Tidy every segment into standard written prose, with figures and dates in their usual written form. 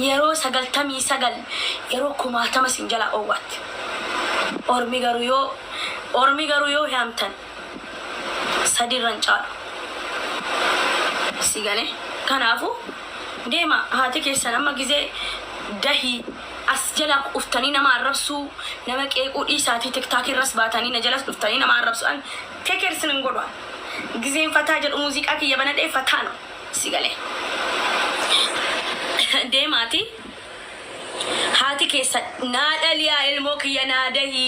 yeroo 99 yeroo 10 sinjala owwat ormi garu yoo hamtan sadirran caalu sigale kanaafu deema haati keessan amma gizee dahii as jala uftanii nama arrabsu nama qeequu dhiisaati tiktaak irras baatanii na jalas uftanii nama arrabsu an tekersin ngodo gizeen fataa jedhu muuziqaa kiyya banadhee fataa no sigale deemaati haati keessa naadhaliyaa ilmoo kiyya naadahi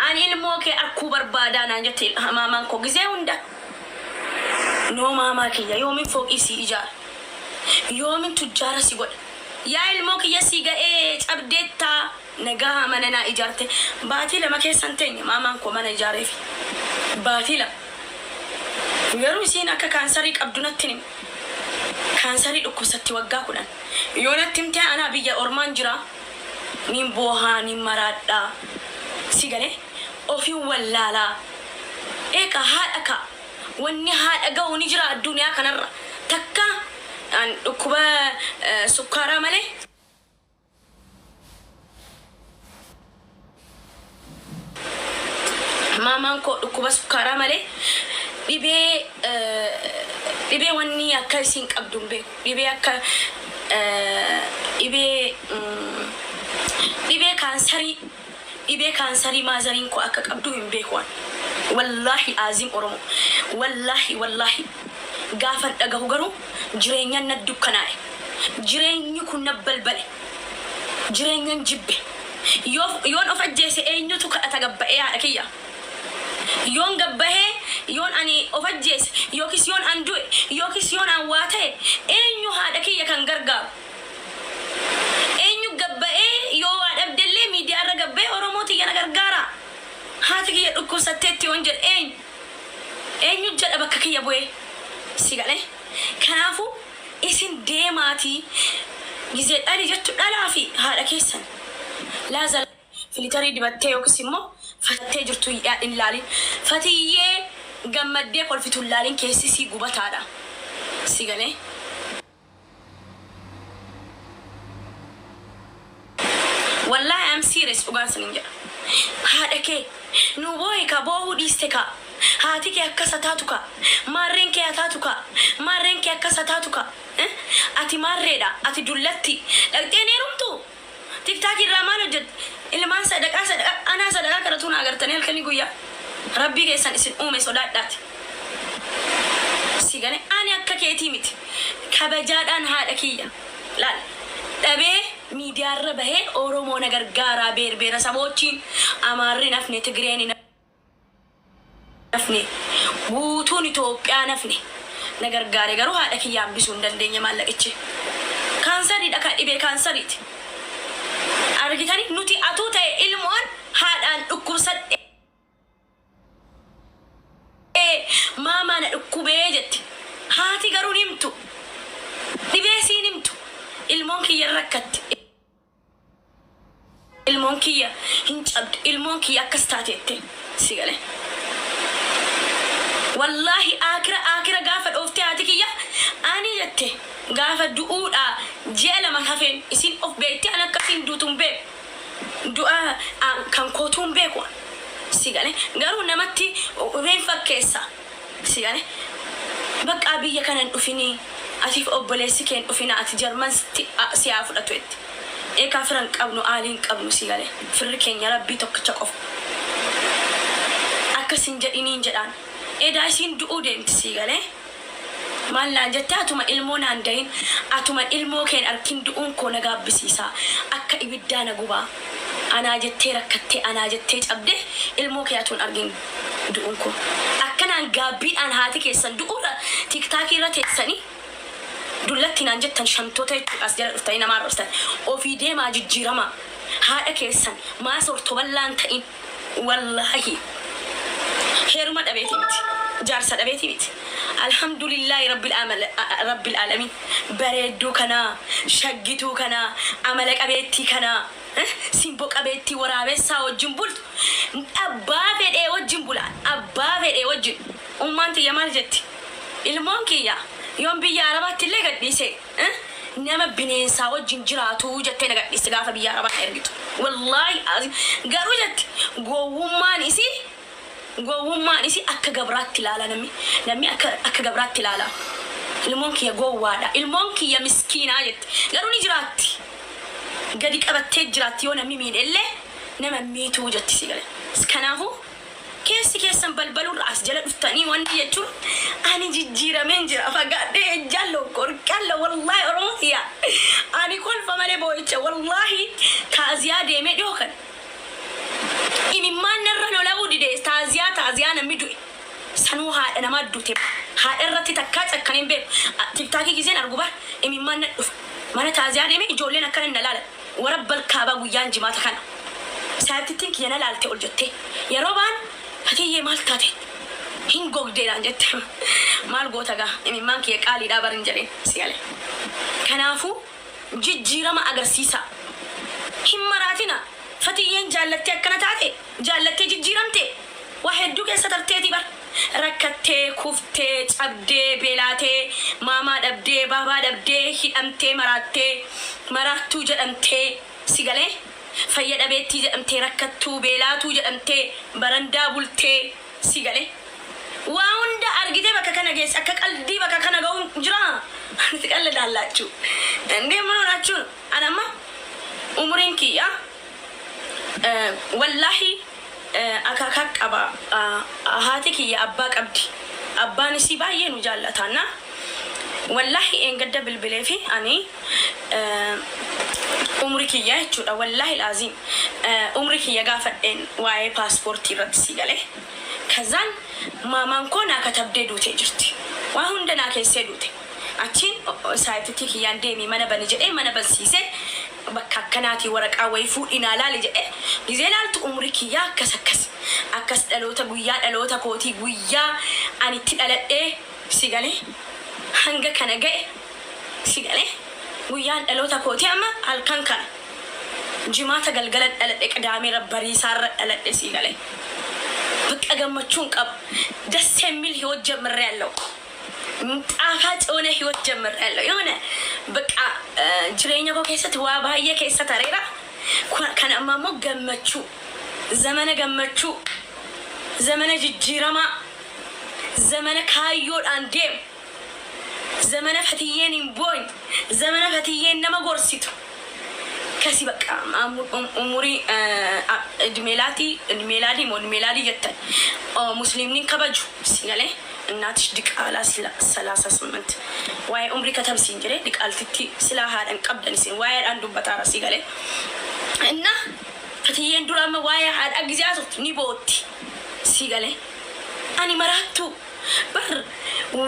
an ilmoo kee akkuu barbaadaa naan jette maamaan koo gizee hunda no maamaa kiyya yoomin fooqii si ijaara yoomin tujjaara si godha yaa ilmoo kiyya si ga'ee cabdeetta nagaa mana naa ijaarte baatii lama keessan teenye maamaan koo mana ijaareef baatii lama garuu isiin akka kaansarii qabdu natti himi kaansarii dhukkubsatti waggaa 10 yoo natti himte anaa biyya ormaan jira nin boohaa nin maraadhaa si galee ofii wallaalaa eeka haadha ka wanni haadha ga'u ni jira addunyaa kanarra takka an dhukkuba sukkaaraa malee maamaan koo dhukkuba sukkaaraa malee dhibee wanni akka isin qabdu hin beeku dhibee akka dhibee kaansarii maazariin koo akka qabdu hin beeku wallahi azim oromo wallahi gaafan dhagahu garuu jireenyan na dukkanaa'e jireenyi kun na balbale jireenyan jibbe yoon of ajjeese eenyutu kadhata gabba'ee haadha kiyya yoon gabbahee yoon ani of ajjeese yookis yoon an du'e yookis yoon an waa ta'e eenyu haadha kiyya kan gargaaru eenyu gabba'ee yoo waa dhabdellee miidiyaarra gabba'ee oromoo tiyya na gargaara haati kiyya dhukkubsatteetti yoon jedhe eenyu jedha bakka kiyya bu'ee si galee kanaafu isin deemaatii gizee dhali jettu dhalaa fi haadha keessan laazal filitarii dibattee yookis immoo fattee jirtu yaadin laalin fatiyyee gammaddee kolfitu laalin keessi si gubataadha si galee wallahi am serious dhugaan sanin jedha haadha kee nu boohi ka boohu dhiiste ka haati kee akkasa taatu ka maarreen kee taatu ka maarreen kee akkasa taatu ka ati maarreedha ati dullatti dhaqxeen heerumtu tiktaak irraa maal hojjette ilmaan sadaqaa anaa sadaqaa kadhatu na agartanii halkanii guyyaa rabbii keessan isin uume sodaadhaati si gane ani akka keetii miti kabajaadhaan haadha kiyya laal dhabee miidiyaarra bahee oromoo na gargaaraa beerbeera saboochiin amaarri nafne tigireen nafne guutuun Itoophiyaa nafne na gargaare garuu haadha kiyya hambisuu hin dandeenye maallaqichi kaansariidha kan dhibee kaansariiti argitani nuti atuu ta'e ilmoon haadhaan dhukkubsadhe maamaa na dhukkubee jette haati garuu nimtu dhibee sii nimtu ilmoon kiyya rakkatti ilmoon kiyya hin cabde ilmoon kiyya akkas taateette si galee wallahi akira gaafa dhoofte haati kiyya ani jette gaafa du'uudha ji'a lama hafeen isin of beekte an akkasiin duutuun beeku du'a kan kootuun beeku si galee garuu namatti reen fakkeessa si galee bakka biyya kanan dhufinii atiif obboleessi keen dhufina ati jarman siyaa fudhatu etti eekaa firan qabnu aaliin qabnu si galee firri keenya rabbii tokkicha qofa akkasin jedhiniin jedhaan edaa isin du'uu deemti si galee maallaan jettee atuma ilmoo naan dahin atuma ilmoo keen arkin du'uun koo na gaabbisiisaa akka ibiddaa na gubaa anaa jettee rakkattee anaa jettee cabdee ilmoo kee atuun argin du'uun koo akkanaan gaabbiidhaan haati keessan du'uurra tiktaakii irra teessanii dullatti naan jettan shamtoota jechuudhaas jala dhuftanii namaa roostan ofii deemaa jijjiirama haadha keessan maasorto ballaan ta'in wallahi heeruma dhabeeti miti jaarsa dhabeeti miti alhamdulillahi rabbil alamin bareedduu kanaa shaggituu kanaa amala qabeettii kanaa simbo qabeettii waraabessaa wajjin bultu abbaa fedhee wajjin bulaan abbaa fedhee wajjin ummaan tiyya maal jetti ilmoon kiyya yoon biyya arabaatti illee gadhiise نما بنين ساوى جنجراتو جتنا قاعد استقافة بيا ربع إرجت والله عظيم قالوا جت قوم ما نسي أك جبرات تلالا نمي أك جبرات تلالا المونك يا جوادا المونك يا مسكين عجت قالوا نجرات قديك أبتت جرات يونا مين إلا نما ميتو جت سيجله سكناهو كيس بلبلو راس جل الثاني واني يجور أنا جيرة من جرا فقعد جلو كوركلا والله روحيا أنا كل فمالي بويتش والله تازيا ديمي دوكن إني ما نرى ولا ودي ده تازيا نمدوي سنوها أنا ما دوتي ها إرتي تكات أكنين بيب تكتاكي كيزين أرجوبا إني ما نف ما تازيا ديمي جولين أكنن نلال ورب الكعبة ويان جماعة كنا ساعتين كيانا لالتي أولجتي يا روبان هتيجي مال تاتي هين قوق ديران جت مال قوتها إني مانك يكالي دابر إنجلين سيالي كنافو جيرة ما أجرسيسا هم مراتنا فتيين جالتي أكنا تاتي جالتي جيرمتي واحد دوك سترتي تبر ركتي كفتي أبدي بلاتي ماما دبدي بابا دبدي هيدمتي مراتو جدمتي سيالي فيا دبيتي جدمتي ركتو بلاتو جدمتي برندا بولتي سيالي واندا أرجيتي بكا كنا جيس أكك قلبي بكا كنا جون جرا تقلد دالاتشو عندي منو ناتشو أنا ما عمرينكي يا والله أكاك أبا هاتك يا أباك أبدي أبا نسيبه ينجال تانا والله إن قد بالبلافي أني عمريكي يا تشودا والله العظيم عمريكي يا قافت إن واي باسبورتي رتسيجله كذان ما مانكونا كتبدي دوتي جرتي وهندنا كيسي دوتي أتين سايتك ياندمي mana banijee mana bansiise bakka akkanaati waraqaa way fuudhina laale jedhe gizeelaaltu umri kiyyaa akkas dhaloota guyyaa dhaloota kooti guyyaa ani itti dhaladhee sigale hanga kana ga'e sigale guyyaan dhaloota kooti amma halkan kana jimaata galgala dhaladhe qadaamee rabbarii saarra dhaladhe sigale bakka gammachuun qab dasemil hiwot ጀምሬ ያለው ጣፋጭ ሆነ ህይወት ጀምሬያለሁ የሆነ በቃ ጅሬኛ ኮከሰት ዋባየ ከሰት አሬራ ከነማሞ ገመቹ ዘመነ ጅጅራማ ዘመነ ካዮ አንዴ ዘመነ ፈትየን ቦይ ዘመነ ፈትየን ነመጎርሲቱ ከሲ በቃ ኡሙሪ እድሜላዲ የተ ሙስሊምን ከበጁ ሲገለ እናትሽ ድቃላ ስላ 38 ዋይ ኡምሪ ከተም ሲንጀሬ ድቃልትቲ ስላ ሃደን ቀብደን ሲን ዋይ አንዱ በታራ ሲገለ እና ፈትየን ዱራማ ዋይ ሃድ አግዚያሶት ኒቦቲ ሲገለ አኒ መራቱ በር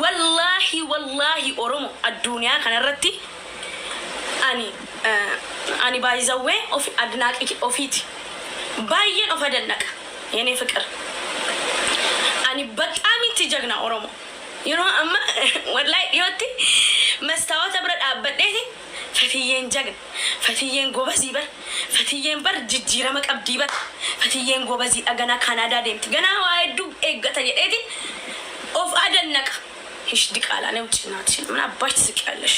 ወላሂ ኦሮሞ አዱንያ ከነረቲ አኒ ባይዘዌ ኦፍ አድናቂ ኦፊት ባየን ኦፈደነቀ የኔ ፍቅር أنا بتأمي تجنا أورمو ينو أما والله يوتي مستوى تبرد أبديه فتيين جن فتيين جوبزي بر فتيين بر جيرة مك أبدي بر فتيين جوبزي أجنا كندا ديمت جنا وايد دوب إيجا تاني إيدين أوف أدنك هش ديك على أنا وتشناتش من أبغى تسكيلش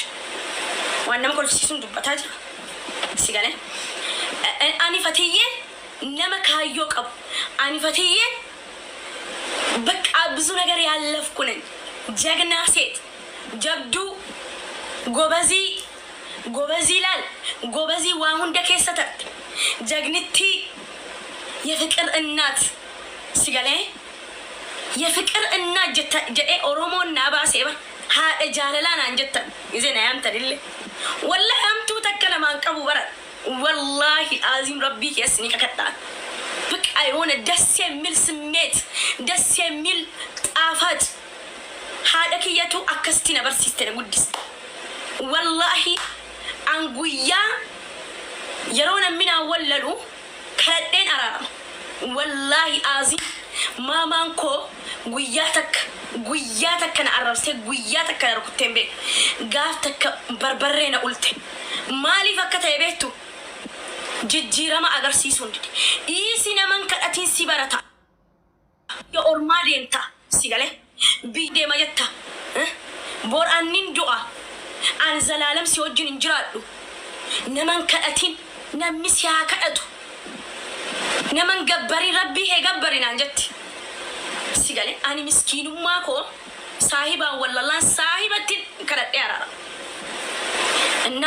وأنا ما كنت سيسون دوب بتاعي سيجانه أنا فتيين نما كايوك أب أنا فتيين በቃ ብዙ ነገር ያለፍኩ ነኝ ጀግና ሴት ጀብዱ ጎበዚ ላል ጎበዚ ዋሁን ደከሰተ ጀግንቲ የፍቅር እናት ሲገለ የፍቅር እናት ጀኤ ኦሮሞና ባሴባ ها جاللانا انجت زين ايام تدل والله امت تكلم عن قبو بر والله عظيم ربي يسني ككتا بك ايونه دس يميل سميت دس يميل طافات هذا كيتو اكستي نبر سيستر قدس والله انغويا يرون من اوللو كدين ارام والله عظيم ما مانكو ጉያተክ ከነአረብሴ ጉያተክ ከነርኩቴን ቤ ጋፍተክ በርበሬና ኡልቴ ማሊ ፈከተ የቤቱ ጅጅረማ አገርሲሱ እንድዲ ኢሲ ነመን ከዳቲን ሲበረታ የኦርማ ዴምታ ሲገለ ቢዴ ማየታ ቦራኒን ዱአ an zalaalam si wajjin hin jiraadhu naman kadhatin namni si haa kadhatu naman gabbarii rabbii hee gabbarinaan jetti si galee ani miskiinummaa koo saahibaan wallallaan saahibattiin kadhadhee araara እና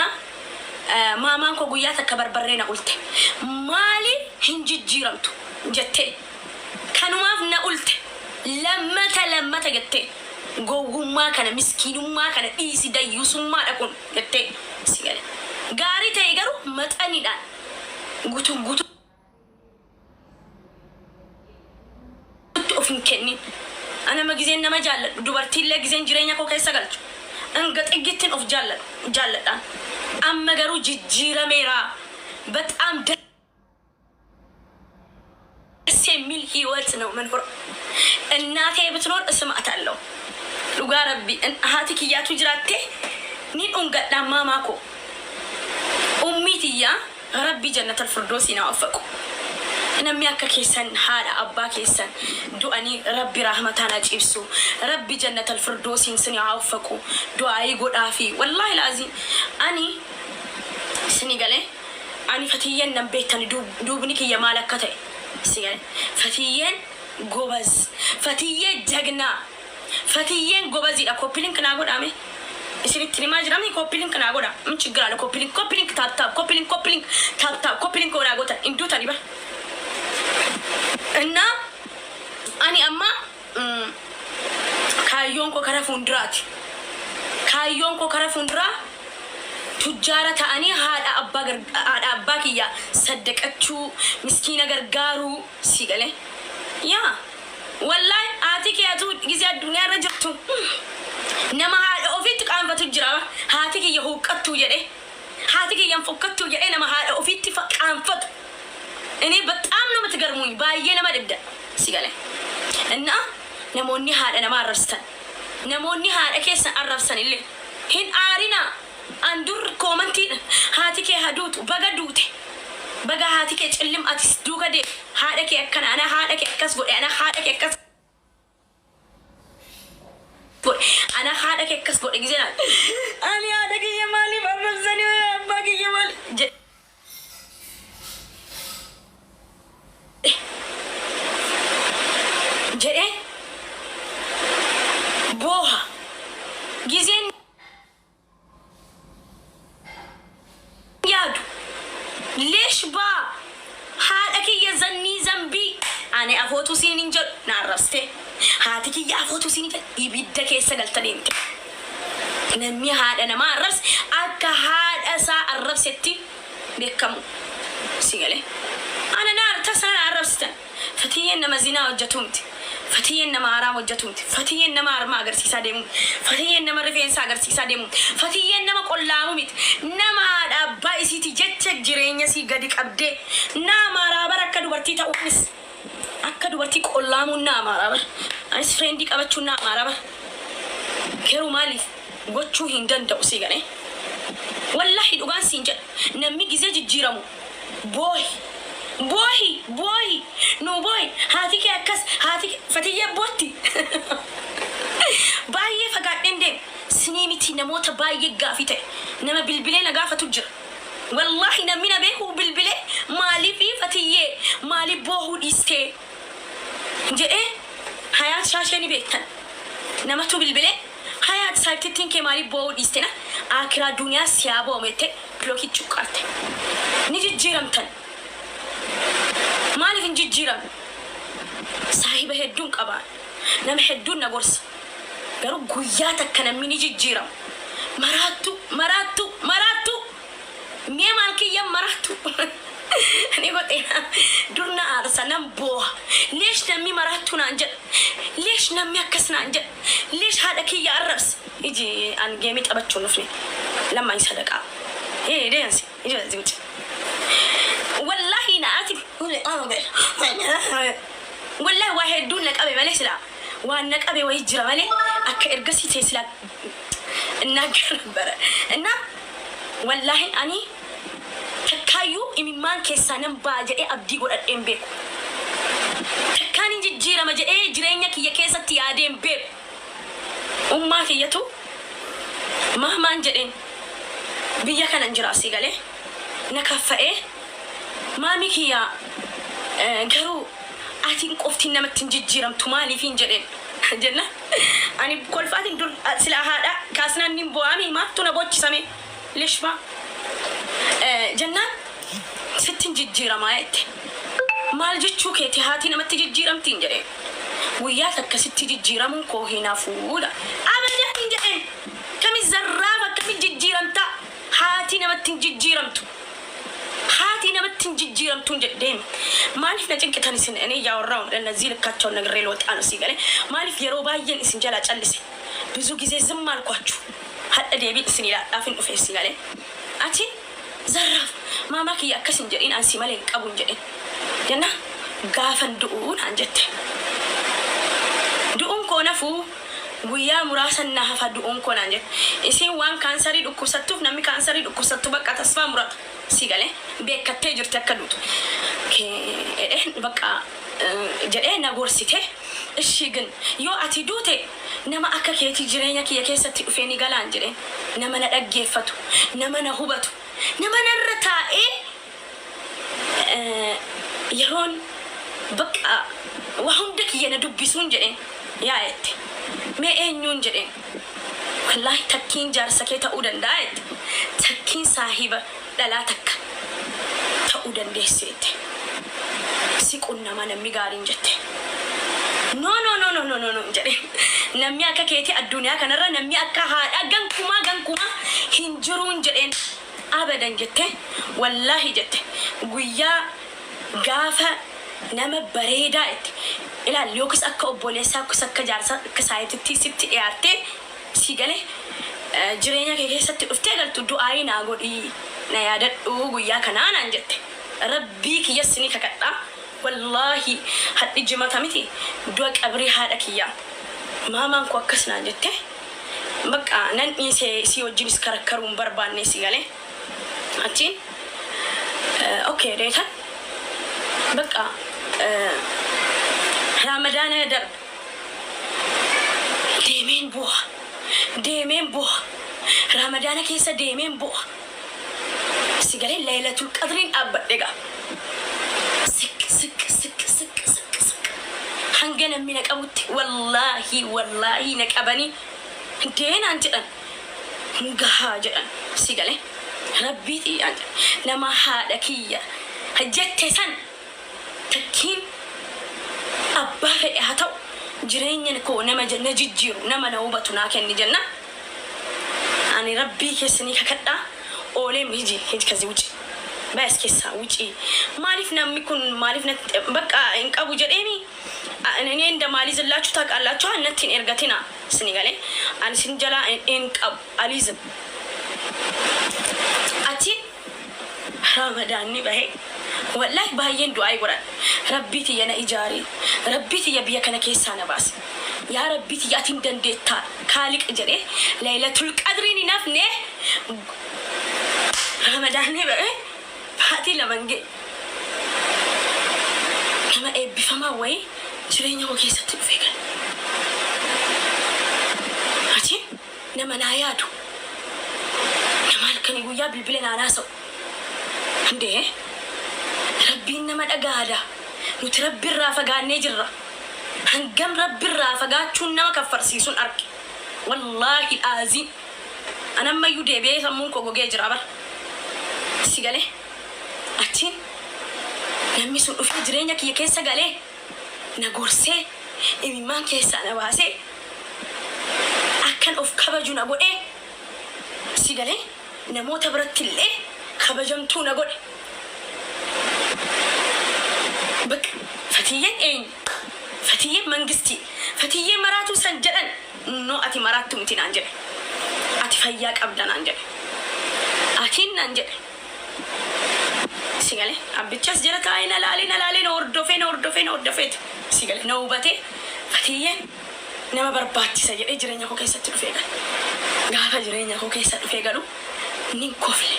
maamaan koo guyyaa takka barbarree na ulte maaliif hin jijjiiramtu jettee kanumaaf na ulte lammata jettee gowwummaa kana miskiinummaa kana dhiisi dayyusummaa dhaqun jettee si gale gaarii ta'e garuu maxaniidhaan guutuu of hin kennin ana ma gizeen nama jaalladhu dubartiillee gizeen jireenya koo keessa galchu anga xigittiin of jaalladhaan amma garuu jijjiirameera በጣም ደስ የሚል ህይወት ነው መንፈር እናቴ ብትኖር እስማታለሁ ሉጋ ረቢ አሃቲክ ያቱ ጅራቴ ኒን ኡንገዳ ማማኮ ኡሚትያ ረቢ ጀነት الفردوس ይናወፈቁ እነሚያከ ከሰን ሃዳ አባ ከሰን ዱአኒ ረቢ ረህመታና ጪብሱ ረቢ ጀነት الفردوس ይንስን ያወፈቁ ዱአይ ጎዳፊ والله لازم اني سنغالي اني فتيين نبيتني دوبني كي يمالكته سيغالي فتيين غوبز فتيين جغنا فتيين غوبز يا كوبلينك ناغودامي اسري تريماجرامي كوبلينك ناغودا ምን ችግር አለ ኮፒሊንክ ታፕ ኮፒሊንክ ወራጎታ እንዱ ታሪባ እና አኒ አማ ካዮንኮ ከረፉንድራ تجارة تاني هذا أباك يا صدقتشو مسكين غرغارو سيغلي يا والله آتيك يا تو جزء الدنيا رجعتو نما هذا أوفيتك عم بتجرا هاتيك يهوكتو جري هاتيك ينفكتو جري نما هذا أوفيتك عم فت إني بتأمنوا متجرموني باية نما تبدأ سيغلي إننا نموني هذا نما رستن نموني هذا كيس عرفسن اللي هن آرينا አንዱር ኮመንቲ ሃቲኬ ሀዱት በገዱት በጋ ሃቲኬ ጭልም አትስ ዱገዴ ሃደኬ አከና አና ሃደኬ አከስ ጎዴ አና ሃደኬ አከስ ጎዴ አና ሃደኬ አከስ ጎዴ ጊዜና አሊ ሃደኬ የማሊ በመዘኒ አባቂ የማሊ ጀዴ ቦሃ ጊዜን ليش با هادك يزني ذنبي انا افوتو سينجر نعرفته هاتك يا افوتو سينجر يبدك يسغلتني نمي هاد انا ما عرفت اك هاد اسا عرفتي بكم سيغلي انا نار تسال عرفت فتيين مزينا وجتومت فتيين مارا وجتومت فتيين مار ما غير سيسادم فتيين ما رفين ساغر سيسادم فتيين ما قلامومت نما ابا سيتي جتك جيرينيا سي غدي قبدي نا مارا بركه دوبرتي تاوكس اكا دوبرتي قلامو نا مارا بر ايس فريندي قبچو نا مارا بر كيرو مالي غوچو هندن دو سيغني والله دوغان سينجل نمي غزي جيرامو بوي نو بوي هاتيك اكس هاتيك فتيه بوتي بايه فقادين دي سنيمتي نموت بايه غافيته نما بلبلي نغافه تجر والله نمينا بيكو بلبلي مالي في فتيه مالي بوهو ديسته جي حياه شاشني بيتن نما تو بلبلي حياه سايتتين كي مالي بوهو ديستنا اخر الدنيا سيابو مته بلوكي تشوكارت نيجي جيرمتن مالي فين جيرم صاحبه هدون قبا نم هدون نغورس غرو غياتك كان ميني جيرم مراتو مي مالكي يا مراتو اني قلت دورنا ارسنم بو ليش نمي مراتو نانجل ليش نمي كسنا نانجل ليش هذا كي يا الربس يجي ان جيمي تبچو نفني لما يصدقا ايه دينسي يجي زوج والله ناتي والله واحد دون لك ابي مالك لا وانك ابي ويجرى مالك اك ارغسي تسلا الناجر بره እና والله اني تكايو ايمان كيسانم باجئ ابدي godadem be takani jijjira maje جرينيا كي كيساتي ادم be umma kiyatu mahmaan jedheen biyya kana jiraasi galee na kaffa'ee maami kiyyaa garuu atiin qoftiin namatti jijjiiramtu maaliifiin jedheen jenna ani kolfaatiin dur sila haadha kaasnaan nin bu'aami maattu na bochisame lishma jennaan sittin jijjiiramaa jette maal jechuu keeti haatii namatti jijjiiramtiin jedheen guyyaa takka sitti jijjiiramuun koo hinaafuudha abadan hin jedheen kami zarraaf akkami jijjiiramta haatii namatti jijjiiramtu haatii namatti jijjiiramtuun jedheen maaliif na cinqitan isin ene yaawraun እነዚህ ልካቸው ነግሬ ልወጣ ነው ሲገለ ማሊፍ የሮ ባየን isin jala callise ብዙ ጊዜ ዝም አልኳችሁ ሀደ ዴቢ isin ይላጣፍን ዱፌ ሲገለ አቲ ዘራፍ ማማክ ያከስን ጀዲን አንሲ ማለን ቀቡን ጀዲን ደና ጋፈን ዱኡን አንጀት ዱኡን ኮነፉ ጉያ ሙራሰና ሀፋ ዱኡን ኮን አንጀት isin ዋን ካንሰሪ ዱኩሰቱፍ ነሚ ካንሰሪ ዱኩሰቱ በቃ ተስፋ ሙራት ሲገለ ቤከቴ ጅርተ ከዱት በቃ jedhee na gorsite ishi ግን yoo ati duute nama akka keeti jireenya kiyya keessatti dhufee ni galaan jedheen nama na dhaggeeffatu nama na hubatu nama narra taa'ee yeroon bakka waa hunda kiyya na dubbisuun jedheen yaa'etti mee eenyuun jedheen wallaahi takkiin jaarsa kee ta'uu danda'a jette takkiin saahiba dhalaa takka ta'uu dandeesseette siqun nama namni gaariin jette no jedhe namni akka keeti addunyaa kanarra namni akka haadha gankuma hin jiruun jedheen abadan jette wallaahi jette guyyaa gaafa nama bareedaa itti ilaal yookiis akka obboleessaa yookiis akka jaarsaa akka saayititti sitti dhiyaate si galee jireenya kee keessatti dhuftee galtu du'aayi naa godhii na yaadadhu guyyaa kanaan jette rabbii kiyyasni kakadha wallahi hadhi jimata miti du'a qabri haadha kiyya maamaan ko akkasna jette bakka nan ise si wajjin iskarakkaruun barbaanne si galee achiin okay reeta bakka ramadaan dar deemeen bu'a ramadaan keessa deemeen bu'a si galee laylatul qadriin abbadhega hangana mina qabutti wallahi naqabani deena anjedan ngaha jedan sigale rabbiti anje nama haada kiyya hajjette san takkin abba fedhe hataw jireenyan ko nama janna jijjiru nama na hubatu na kenni janna ani rabbi kesni kakadda ole miji kazi wuci bas kessa wuci malif nammi kun malif na baka enqabu jedemi እኔ እንደማሊዝ ላችሁ ታውቃላችሁ አነቲን ኤርጋቲና ስኒጋሌ አን ሲንጀላ እንቀብ አሊዝም አቲ ረመዳኒ በሄ ወላሂ ባየን ዱዓ ይቆራል ረቢት የነ ኢጃሪ ረቢት የቢያ ከነ ኬሳ ነባስ ያ ረቢት ያቲን ደንዴታ ካሊቅ ጀሬ ለይለቱል ቀድሪን ነፍኔ ረመዳኒ በሄ ፋቲ ለመንጌ ከመ ኤቢፈማ ወይ jireenya koo keessatti dhufee gala ati nama naa yaadu nama halkanii guyyaa bilbila naanaa sa'u hundee rabbiin nama dhagaadha nuti rabbiirraa fagaannee jirra hangam rabbiirraa fagaachuun nama kaffarsiisuun arge wallaahi aaziin anammayyuu deebi'ee sammuun koo gogee jira bar si galee achiin namni sun dhufee jireenya kiyya keessa galee na gorsee imimmaan keessaa na baasee akkan of kabaju na godhe si galee namoota biratti illee kabajamtuu na godhe bakka fatiyyeen mangistii fatiyyeen maraatuu san jedhan no ati maraattu miti naan jedhe ati fayyaa qabda naan jedhe atiin naan jedhe sigale abbichas jala taa'ee na laalee hordofee sigale na hubatee fatiyyeen nama barbaachisa jedhee jireenya koo keessatti dhufee gala gaafa jireenya koo keessa dhufee galu nin kofle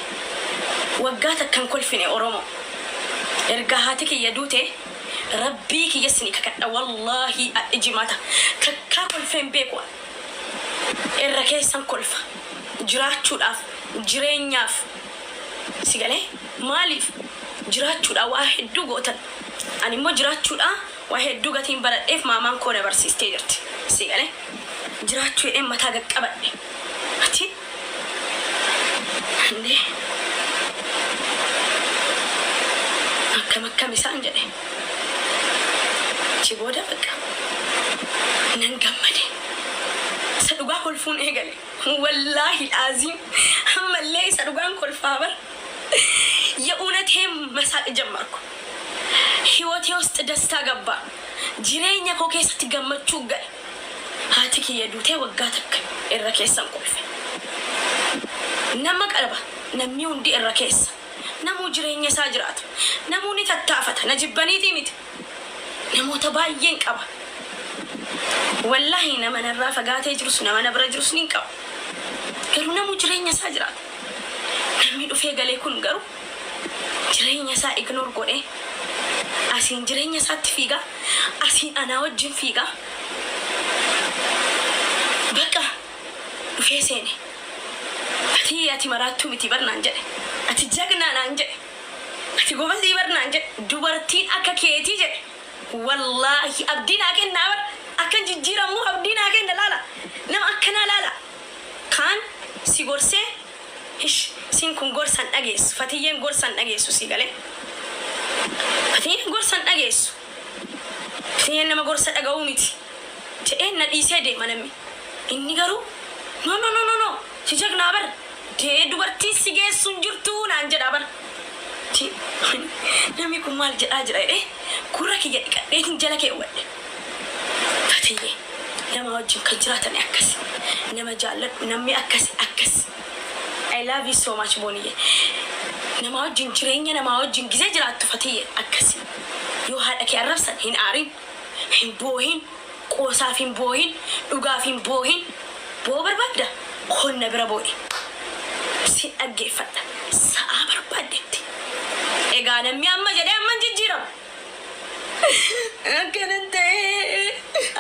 waggaa takkan kolfine oromoo erga haati kiyya duute rabbii kiyyasni kakadha wallahi ijimata kakkaa kolfeen beekwa irra keessan kolfa jiraachuudhaaf jireenyaaf si galee maaliif jiraachuudhaaf waa hedduu gootan ani immoo jiraachuudhaaf waa hedduu gatiin baradheef maamaan koo na barsiistee jirti si galee jiraachuu jedheen mataa qaqqabadhe ati andee akkam isaan jedhe ci booda bakka nan gammade isa dhugaa kolfuun eegale wallaahi aziim ammallee isa dhugaan kolfaa bar የእውነቴም መሳቅ ጀመርኩ ህይወቴ ውስጥ ደስታ ገባ ጅሬኛ ኮኬስት ገመቹ ገ ሃቲክ የዱቴ ወጋተክ እረከሰን ቆልፈ ነማ ቀርባ ነሚው እንዲ እረከሰ ነሙ ጅሬኛ ሳጅራት ነሙኒ ተታፈተ ነጅበኒቲ ሚት ነሙ ተባየን ቀባ ወላሂ ነመነራ ፈጋቴ ጅሩስ ነመነብረ ጅሩስ ኒንቀባ ገሩ ነሙ ጅሬኛ ሳጅራት ነሚ ዱፌ ገሌ ኩን ገሩ jirenya sa ignore godhe asin jirenya sa tifiga asin ana wajjin figa baka fesene ati maratu miti barnan jede ati jagna nan jede ati gobasi barnan jede dubartin akka keti jede wallahi abdina ken nabar akan jijjira mu abdina ken lala nam akana lala kan sigorse ish sin kun gorsan dhageessu fatiyeen gorsan dhageessu si galee fatiyeen gorsan dhageessu fatiyeen nama gorsa dhaga'uu miti jedheen na dhiisee deema namni inni garuu no si jagnaa bar dee dubartii si geessuun jirtuu naan jedhaa bar namni kun maal jedhaa jira jedhee gurra kiyya dhiqadheetiin jala kee uwwadhe fatiyeen nama wajjin kan jiraatan akkasi nama jaalladhu namni akkasi I love you so much Boniye. Nama wajjin jireenya nama wajjin gizee jiraattu Fatiyye akkasi. Yoo haadha kee arrabsan hin aarin, hin boohin, qoosaaf hin boohin, dhugaaf hin boohin. Boo barbaadda qonna bira boo'i. Si dhaggeeffadha. Sa'aa barbaaddetti. Egaa namni amma jedhee amma jijjiiramu.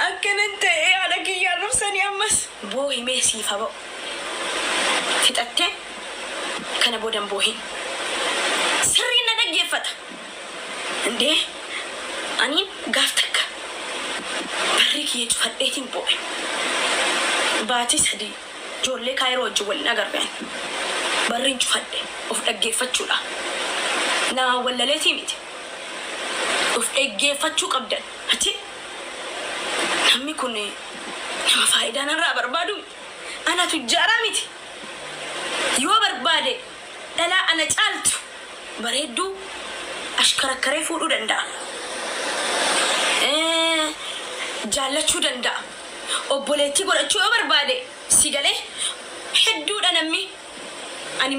Akkanan ta'ee haadha kiyya arrabsanii ammas. Boo himee siif haa ba'u. Fixattee kana boodan boohin sirrii na dhaggeeffata indee ani gaaf takka barri kiyya cufadheetiin boo'e baatii sadii ijoollee kaayiroo wajjin waliin agarreen barriin cufadhe of dhaggeeffachuudha nama wallaleetii miti of dhaggeeffachuu qabdan ati namni kun nama faayidaa narraa barbaadu ana tujjaaraa miti yoo barbaade dhalaa ana caaltu bareedduu ashkarakkaree fuudhuu danda'a jaallachuu danda'a obboleettii godhachuu yoo barbaade si galee hedduudha namni ani